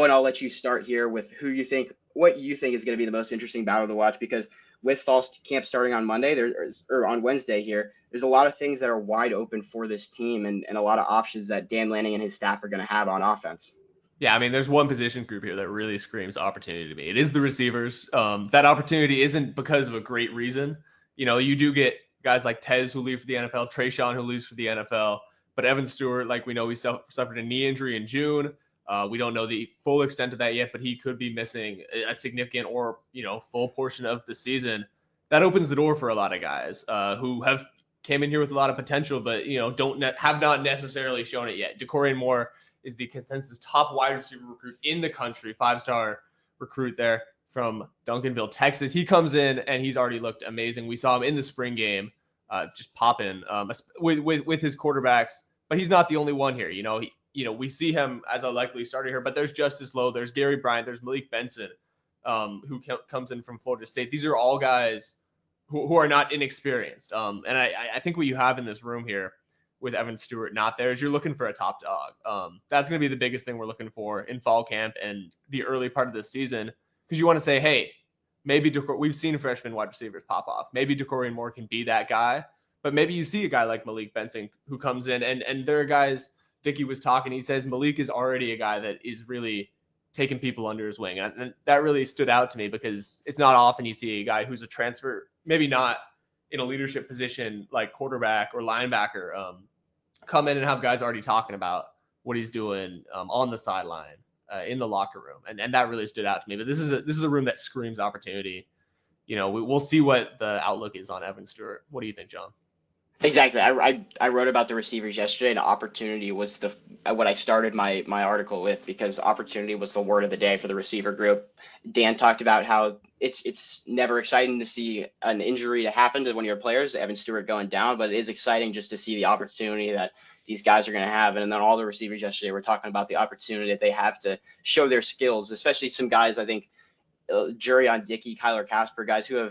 And I'll let you start here with what you think is going to be the most interesting battle to watch, because with fall camp starting on Monday, or on Wednesday here, there's a lot of things that are wide open for this team, and a lot of options that Dan Lanning and his staff are going to have on offense. Yeah, I mean, there's one position group here that really screams opportunity to me. It is the receivers. That opportunity isn't because of a great reason. You do get guys like Tez who leave for the NFL, Trayshawn who leaves for the NFL, but Evan Stewart, like we know, he suffered a knee injury in June. We don't know the full extent of that yet, but he could be missing a significant or full portion of the season. That opens the door for a lot of guys who have came in here with a lot of potential, but have not necessarily shown it yet. DeCorian Moore is the consensus top wide receiver recruit in the country, 5-star recruit there from Duncanville, Texas. He comes in and he's already looked amazing. We saw him in the spring game, just popping with his quarterbacks. But he's not the only one here. We see him as a likely starter here, but there's Justice Lowe, there's Gary Bryant, there's Malik Benson, who comes in from Florida State. These are all guys who are not inexperienced. And I think what you have in this room here with Evan Stewart not there is you're looking for a top dog. That's going to be the biggest thing we're looking for in fall camp and the early part of the season, because you want to say, hey, maybe we've seen freshman wide receivers pop off. Maybe DeCorian Moore can be that guy, but maybe you see a guy like Malik Benson who comes in, and there are guys. Dickey was talking. He says Malik is already a guy that is really taking people under his wing, and that really stood out to me because it's not often you see a guy who's a transfer, maybe not in a leadership position like quarterback or linebacker, come in and have guys already talking about what he's doing on the sideline, in the locker room, and that really stood out to me. But this is a room that screams opportunity. We'll see what the outlook is on Evan Stewart. What do you think, John? Exactly. I wrote about the receivers yesterday, and opportunity was what I started my article with, because opportunity was the word of the day for the receiver group. Dan talked about how it's never exciting to see an injury to happen to one of your players, Evan Stewart going down, but it is exciting just to see the opportunity that these guys are going to have. And then all the receivers yesterday were talking about the opportunity that they have to show their skills, especially some guys, I think, Jury on Dickey, Kyler Casper, guys who have